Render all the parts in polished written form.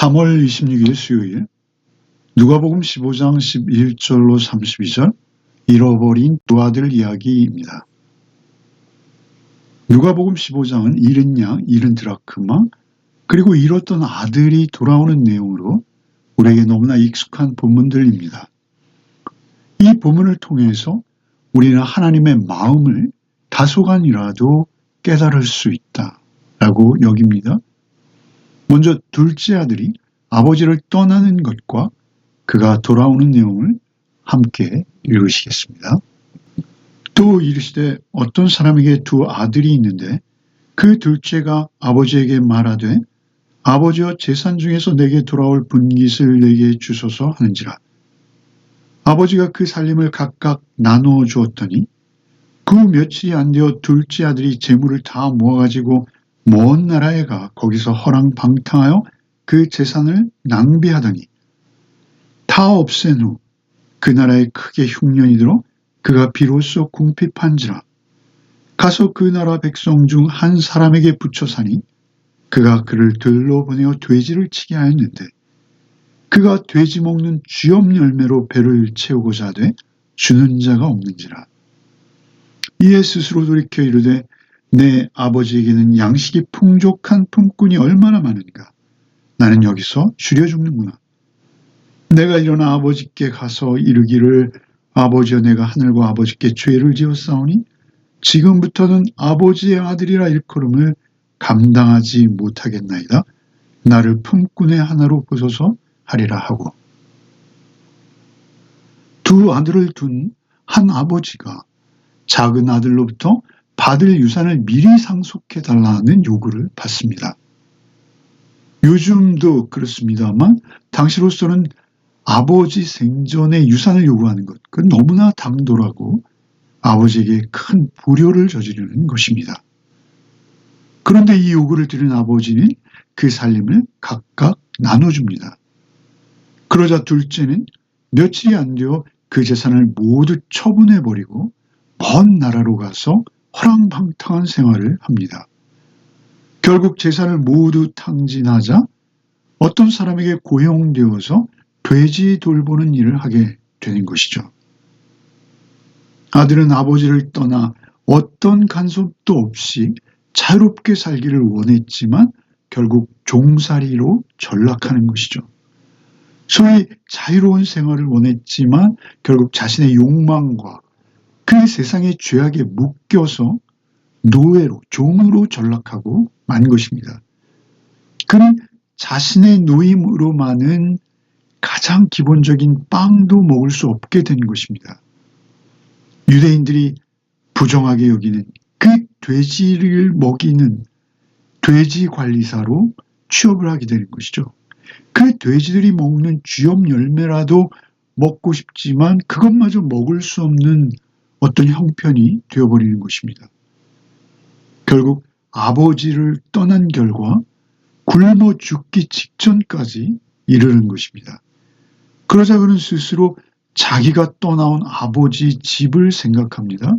3월 26일 수요일 누가복음 15장 11절로 32절 잃어버린 두 아들 이야기입니다. 누가복음 15장은 잃은 양, 잃은 드라크마, 그리고 잃었던 아들이 돌아오는 내용으로 우리에게 너무나 익숙한 본문들입니다. 이 본문을 통해서 우리는 하나님의 마음을 다소간이라도 깨달을 수 있다라고 여깁니다. 먼저 둘째 아들이 아버지를 떠나는 것과 그가 돌아오는 내용을 함께 읽으시겠습니다. 또 이르시되 어떤 사람에게 두 아들이 있는데 그 둘째가 아버지에게 말하되 아버지여 재산 중에서 내게 돌아올 분깃을 내게 주소서 하는지라. 아버지가 그 살림을 각각 나누어 주었더니 그 며칠이 안 되어 둘째 아들이 재물을 다 모아가지고 먼 나라에 가 거기서 허랑방탕하여 그 재산을 낭비하더니 다 없앤 후 그 나라에 크게 흉년이 들어 그가 비로소 궁핍한지라. 가서 그 나라 백성 중 한 사람에게 붙여 사니 그가 그를 들러 보내어 돼지를 치게 하였는데 그가 돼지 먹는 쥐염 열매로 배를 채우고자 하되 주는 자가 없는지라. 이에 스스로 돌이켜 이르되 내 아버지에게는 양식이 풍족한 품꾼이 얼마나 많은가. 나는 여기서 줄여 죽는구나. 내가 일어나 아버지께 가서 이르기를 아버지여 내가 하늘과 아버지께 죄를 지었사오니 지금부터는 아버지의 아들이라 일컬음을 감당하지 못하겠나이다. 나를 품꾼의 하나로 보소서 하리라 하고. 두 아들을 둔 한 아버지가 작은 아들로부터 받을 유산을 미리 상속해 달라는 요구를 받습니다. 요즘도 그렇습니다만 당시로서는 아버지 생전에 유산을 요구하는 것, 그건 너무나 당돌하고 아버지에게 큰 불효를 저지르는 것입니다. 그런데 이 요구를 들은 아버지는 그 살림을 각각 나눠줍니다. 그러자 둘째는 며칠이 안 되어 그 재산을 모두 처분해버리고 먼 나라로 가서 허랑방탕한 생활을 합니다. 결국 재산을 모두 탕진하자 어떤 사람에게 고용되어서 돼지 돌보는 일을 하게 되는 것이죠. 아들은 아버지를 떠나 어떤 간섭도 없이 자유롭게 살기를 원했지만 결국 종살이로 전락하는 것이죠. 소위 자유로운 생활을 원했지만 결국 자신의 욕망과 그 세상의 죄악에 묶여서 노예로, 종으로 전락하고 만 것입니다. 그는 자신의 노임으로만은 가장 기본적인 빵도 먹을 수 없게 된 것입니다. 유대인들이 부정하게 여기는 그 돼지를 먹이는 돼지 관리사로 취업을 하게 되는 것이죠. 그 돼지들이 먹는 쥐염 열매라도 먹고 싶지만 그것마저 먹을 수 없는 어떤 형편이 되어버리는 것입니다. 결국 아버지를 떠난 결과 굶어 죽기 직전까지 이르는 것입니다. 그러자 그는 스스로 자기가 떠나온 아버지 집을 생각합니다.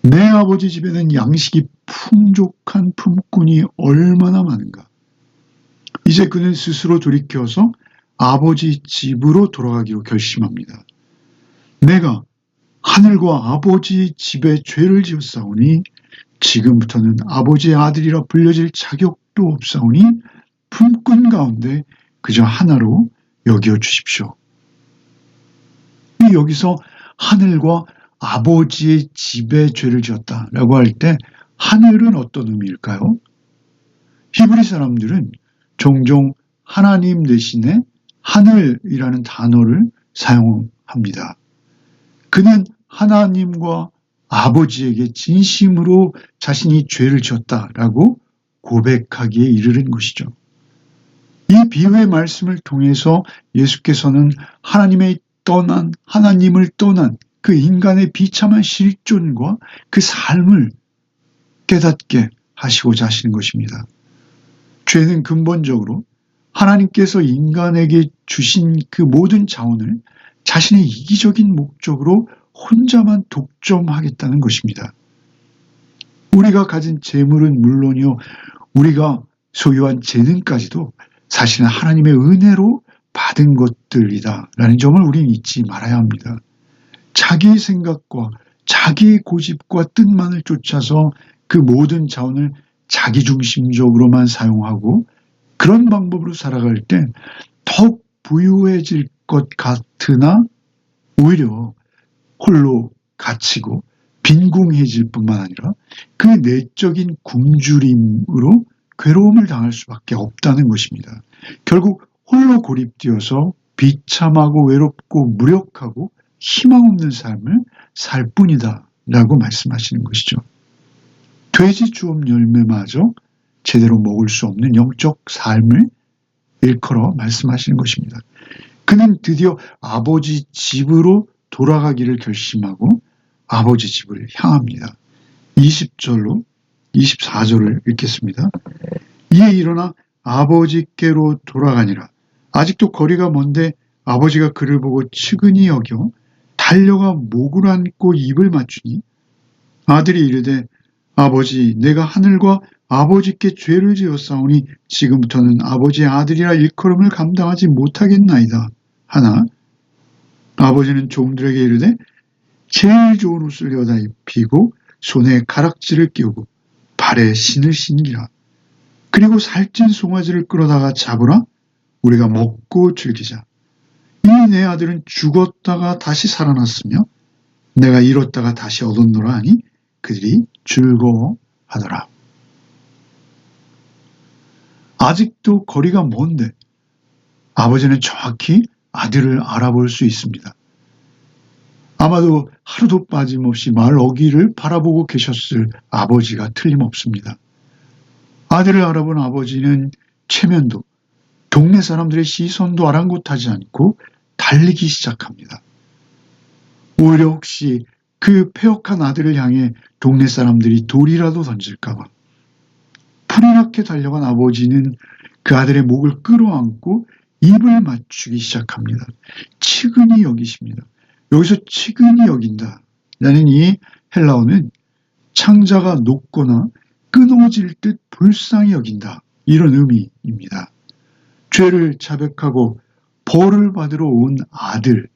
내 아버지 집에는 양식이 풍족한 품꾼이 얼마나 많은가. 이제 그는 스스로 돌이켜서 아버지 집으로 돌아가기로 결심합니다. 내가 하늘과 아버지 집에 죄를 지었사오니 지금부터는 아버지의 아들이라 불려질 자격도 없사오니 품꾼 가운데 그저 하나로 여겨 주십시오. 여기서 하늘과 아버지의 집에 죄를 지었다라고 할 때 하늘은 어떤 의미일까요? 히브리 사람들은 종종 하나님 대신에 하늘이라는 단어를 사용합니다. 그는 하나님과 아버지에게 진심으로 자신이 죄를 지었다라고 고백하기에 이르는 것이죠. 이 비유의 말씀을 통해서 예수께서는 하나님을 떠난 그 인간의 비참한 실존과 그 삶을 깨닫게 하시고자 하시는 것입니다. 죄는 근본적으로 하나님께서 인간에게 주신 그 모든 자원을 자신의 이기적인 목적으로 혼자만 독점하겠다는 것입니다. 우리가 가진 재물은 물론이요, 우리가 소유한 재능까지도 사실은 하나님의 은혜로 받은 것들이다라는 점을 우리는 잊지 말아야 합니다. 자기 생각과 자기 고집과 뜻만을 쫓아서 그 모든 자원을 자기중심적으로만 사용하고 그런 방법으로 살아갈 때 더욱 부유해질 것 같으나 오히려 홀로 갇히고 빈궁해질 뿐만 아니라 그 내적인 굶주림으로 괴로움을 당할 수밖에 없다는 것입니다. 결국 홀로 고립되어서 비참하고 외롭고 무력하고 희망 없는 삶을 살 뿐이다 라고 말씀하시는 것이죠. 돼지 주업 열매마저 제대로 먹을 수 없는 영적 삶을 일컬어 말씀하시는 것입니다. 그는 드디어 아버지 집으로 돌아가기를 결심하고 아버지 집을 향합니다. 20절로 24절을 읽겠습니다. 이에 일어나 아버지께로 돌아가니라. 아직도 거리가 먼데 아버지가 그를 보고 측은히 여겨 달려가 목을 안고 입을 맞추니 아들이 이르되 아버지 내가 하늘과 아버지께 죄를 지었사오니 지금부터는 아버지의 아들이라 일컬음을 감당하지 못하겠나이다 하나 아버지는 종들에게 이르되 제일 좋은 옷을 여다 입히고 손에 가락지를 끼우고 발에 신을 신기라. 그리고 살찐 송아지를 끌어다가 잡으라. 우리가 먹고 즐기자. 이 내 아들은 죽었다가 다시 살아났으며 내가 잃었다가 다시 얻었노라 하니 그들이 즐거워하더라. 아직도 거리가 먼데 아버지는 정확히 아들을 알아볼 수 있습니다. 아마도 하루도 빠짐없이 말 어기를 바라보고 계셨을 아버지가 틀림없습니다. 아들을 알아본 아버지는 체면도 동네 사람들의 시선도 아랑곳하지 않고 달리기 시작합니다. 오히려 혹시 그 패역한 아들을 향해 동네 사람들이 돌이라도 던질까봐 풀이 나게 달려간 아버지는 그 아들의 목을 끌어안고 입을 맞추기 시작합니다. 측은히 여기십니다. 여기서 측은히 여긴다 라는 이 헬라어는 창자가 녹거나 끊어질 듯 불쌍히 여긴다 이런 의미입니다. 죄를 자백하고 벌을 받으러 온 아들,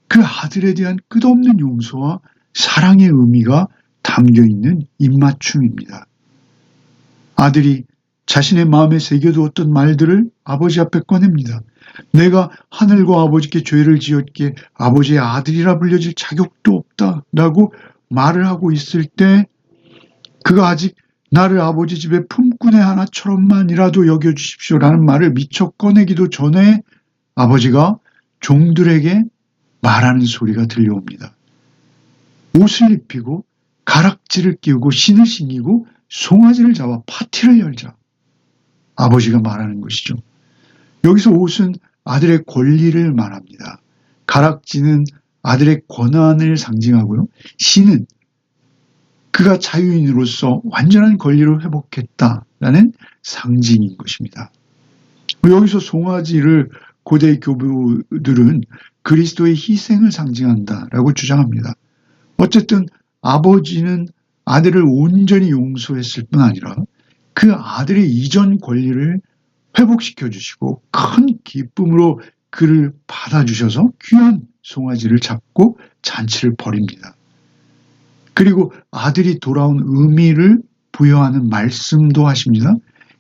그 아들에 대한 끝없는 용서와 사랑의 의미가 담겨있는 입맞춤입니다. 아들이 자신의 마음에 새겨두었던 말들을 아버지 앞에 꺼냅니다. 내가 하늘과 아버지께 죄를 지었기에 아버지의 아들이라 불려질 자격도 없다라고 말을 하고 있을 때 그가 아직 나를 아버지 집의 품꾼의 하나처럼만이라도 여겨주십시오라는 말을 미처 꺼내기도 전에 아버지가 종들에게 말하는 소리가 들려옵니다. 옷을 입히고 가락지를 끼우고 신을 신기고 송아지를 잡아 파티를 열자. 아버지가 말하는 것이죠. 여기서 옷은 아들의 권리를 말합니다. 가락지는 아들의 권한을 상징하고요. 신은 그가 자유인으로서 완전한 권리를 회복했다라는 상징인 것입니다. 여기서 송아지를 고대 교부들은 그리스도의 희생을 상징한다라고 주장합니다. 어쨌든 아버지는 아들을 온전히 용서했을 뿐 아니라 그 아들의 이전 권리를 회복시켜 주시고 큰 기쁨으로 그를 받아주셔서 귀한 송아지를 잡고 잔치를 벌입니다. 그리고 아들이 돌아온 의미를 부여하는 말씀도 하십니다.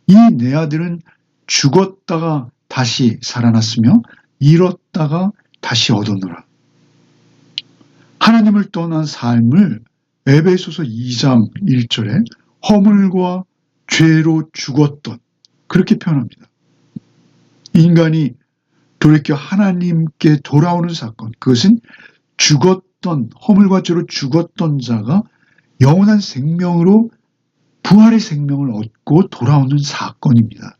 이 내 아들은 죽었다가 다시 살아났으며 잃었다가 다시 얻었노라. 하나님을 떠난 삶을 에베소서 2장 1절에 허물과 죄로 죽었던 그렇게 표현합니다. 인간이 돌이켜 하나님께 돌아오는 사건, 그것은 죽었던 허물과 죄로 죽었던 자가 영원한 생명으로 부활의 생명을 얻고 돌아오는 사건입니다.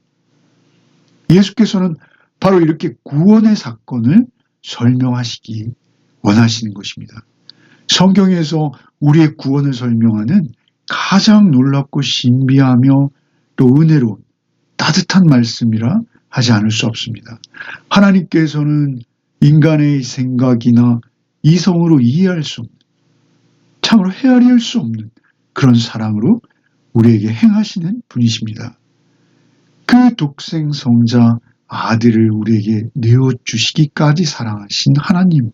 예수께서는 바로 이렇게 구원의 사건을 설명하시기 원하시는 것입니다. 성경에서 우리의 구원을 설명하는 가장 놀랍고 신비하며 또 은혜로운 따뜻한 말씀이라 하지 않을 수 없습니다. 하나님께서는 인간의 생각이나 이성으로 이해할 수 없는, 참으로 헤아릴 수 없는 그런 사랑으로 우리에게 행하시는 분이십니다. 그 독생 성자 아들을 우리에게 내어주시기까지 사랑하신 하나님을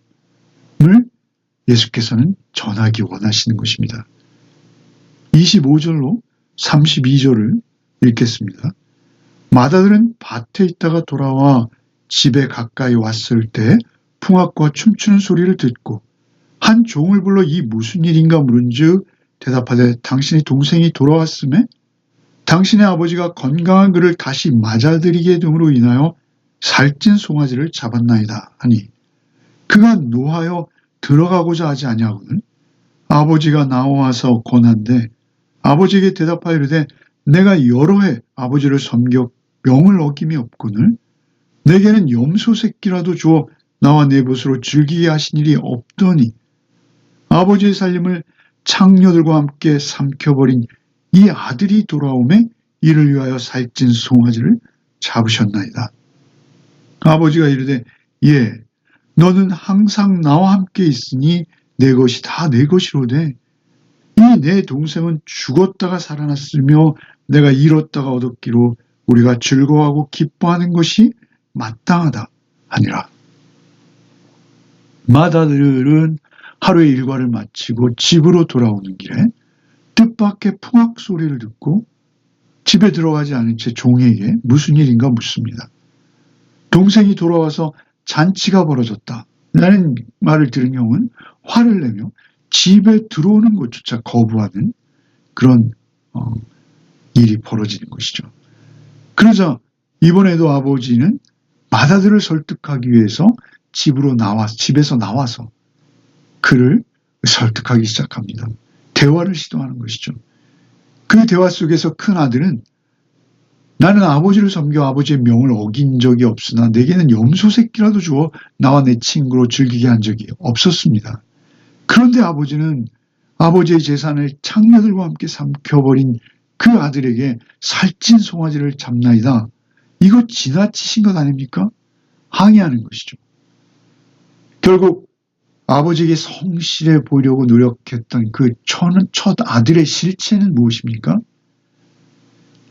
예수께서는 전하기 원하시는 것입니다. 25절로 32절을 읽겠습니다. 마다들은 밭에 있다가 돌아와 집에 가까이 왔을 때 풍악과 춤추는 소리를 듣고 한 종을 불러 이 무슨 일인가 물은즉 대답하되 당신의 동생이 돌아왔음에 당신의 아버지가 건강한 그를 다시 맞아들이게 됨으로 인하여 살찐 송아지를 잡았나이다 하니 그가 노하여 들어가고자 하지 아니하거늘 아버지가 나와서 권한대 아버지에게 대답하여 이르되 내가 여러 해 아버지를 섬겨 명을 어김이 없거늘 내게는 염소 새끼라도 주어 나와 내 벗으로 즐기게 하신 일이 없더니 아버지의 살림을 창녀들과 함께 삼켜버린 이 아들이 돌아오매 이를 위하여 살찐 송아지를 잡으셨나이다. 아버지가 이르되 예 너는 항상 나와 함께 있으니 내 것이 다 내 것이로되 이 내 동생은 죽었다가 살아났으며 내가 잃었다가 얻었기로 우리가 즐거워하고 기뻐하는 것이 마땅하다 하니라. 마다들은 하루의 일과를 마치고 집으로 돌아오는 길에 뜻밖의 풍악 소리를 듣고 집에 들어가지 않은 채 종에게 무슨 일인가 묻습니다. 동생이 돌아와서 잔치가 벌어졌다 라는 말을 들은 형은 화를 내며 집에 들어오는 것조차 거부하는 그런 일이 벌어지는 것이죠. 그러자 이번에도 아버지는 마다들을 설득하기 위해서 집에서 나와서 그를 설득하기 시작합니다. 대화를 시도하는 것이죠. 그 대화 속에서 큰 아들은 나는 아버지를 섬겨 아버지의 명을 어긴 적이 없으나 내게는 염소 새끼라도 주어 나와 내 친구로 즐기게 한 적이 없었습니다. 그런데 아버지는 아버지의 재산을 창녀들과 함께 삼켜버린 그 아들에게 살찐 송아지를 잡나이다. 이거 지나치신 것 아닙니까? 항의하는 것이죠. 결국 아버지에게 성실해 보이려고 노력했던 그 첫 아들의 실체는 무엇입니까?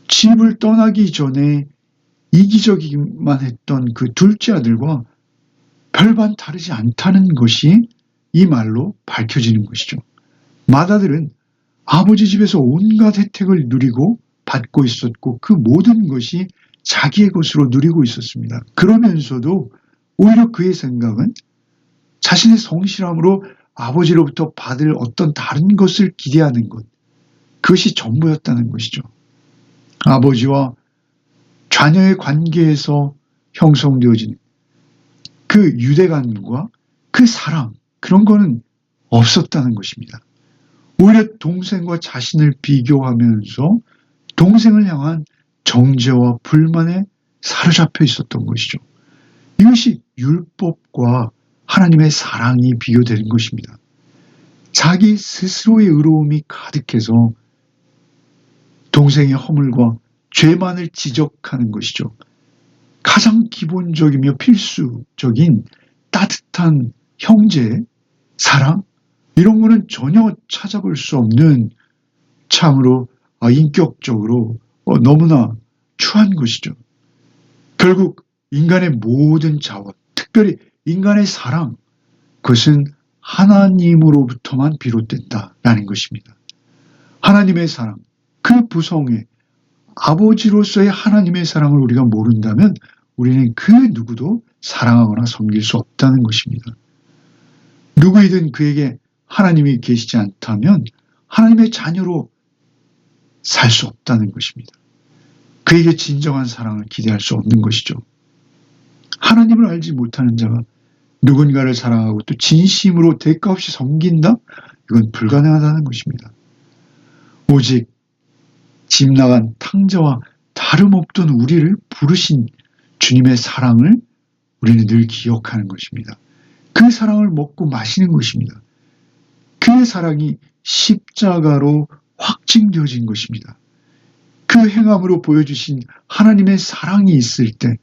집을 떠나기 전에 이기적이기만 했던 그 둘째 아들과 별반 다르지 않다는 것이 이 말로 밝혀지는 것이죠. 맏아들은 아버지 집에서 온갖 혜택을 누리고 받고 있었고 그 모든 것이 자기의 것으로 누리고 있었습니다. 그러면서도 오히려 그의 생각은 자신의 성실함으로 아버지로부터 받을 어떤 다른 것을 기대하는 것, 그것이 전부였다는 것이죠. 아버지와 자녀의 관계에서 형성되어지는 그 유대감과 그 사랑, 그런 거는 없었다는 것입니다. 오히려 동생과 자신을 비교하면서 동생을 향한 정죄와 불만에 사로잡혀 있었던 것이죠. 이것이 율법과 하나님의 사랑이 비교되는 것입니다. 자기 스스로의 의로움이 가득해서 동생의 허물과 죄만을 지적하는 것이죠. 가장 기본적이며 필수적인 따뜻한 형제, 사랑, 이런 거는 전혀 찾아볼 수 없는 참으로 인격적으로 너무나 추한 것이죠. 결국 인간의 모든 자원, 특별히 인간의 사랑, 그것은 하나님으로부터만 비롯된다라는 것입니다. 하나님의 사랑, 그 부성의 아버지로서의 하나님의 사랑을 우리가 모른다면 우리는 그 누구도 사랑하거나 섬길 수 없다는 것입니다. 누구이든 그에게 하나님이 계시지 않다면 하나님의 자녀로 살 수 없다는 것입니다. 그에게 진정한 사랑을 기대할 수 없는 것이죠. 하나님을 알지 못하는 자가 누군가를 사랑하고 또 진심으로 대가 없이 섬긴다? 이건 불가능하다는 것입니다. 오직 집 나간 탕자와 다름없던 우리를 부르신 주님의 사랑을 우리는 늘 기억하는 것입니다. 그 사랑을 먹고 마시는 것입니다. 그의 사랑이 십자가로 확증되어진 것입니다. 그 행함으로 보여주신 하나님의 사랑이 있을 때,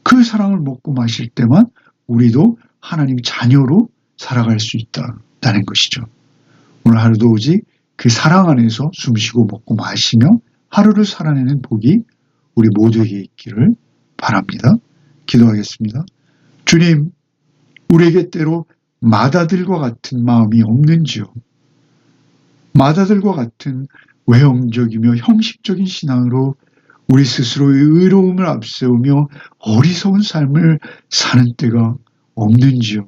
그 사랑을 먹고 마실 때만 우리도 하나님 자녀로 살아갈 수 있다는 것이죠. 오늘 하루도 오직 그 사랑 안에서 숨쉬고 먹고 마시며 하루를 살아내는 복이 우리 모두에게 있기를 바랍니다. 바랍니다. 기도하겠습니다. 주님, 우리에게 때로 마다들과 같은 마음이 없는지요? 마다들과 같은 외형적이며 형식적인 신앙으로 우리 스스로의 의로움을 앞세우며 어리석은 삶을 사는 때가 없는지요?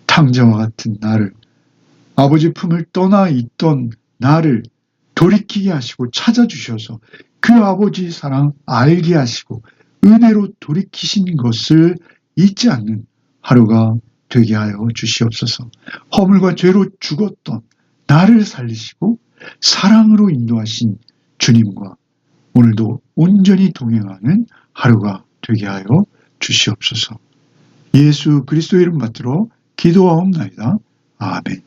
탕자와 같은 나를, 아버지 품을 떠나 있던 나를 돌이키게 하시고 찾아주셔서 그 아버지의 사랑 알게 하시고 은혜로 돌이키신 것을 잊지 않는 하루가 되게 하여 주시옵소서. 허물과 죄로 죽었던 나를 살리시고 사랑으로 인도하신 주님과 오늘도 온전히 동행하는 하루가 되게 하여 주시옵소서. 예수 그리스도의 이름 받들어 기도하옵나이다. 아멘.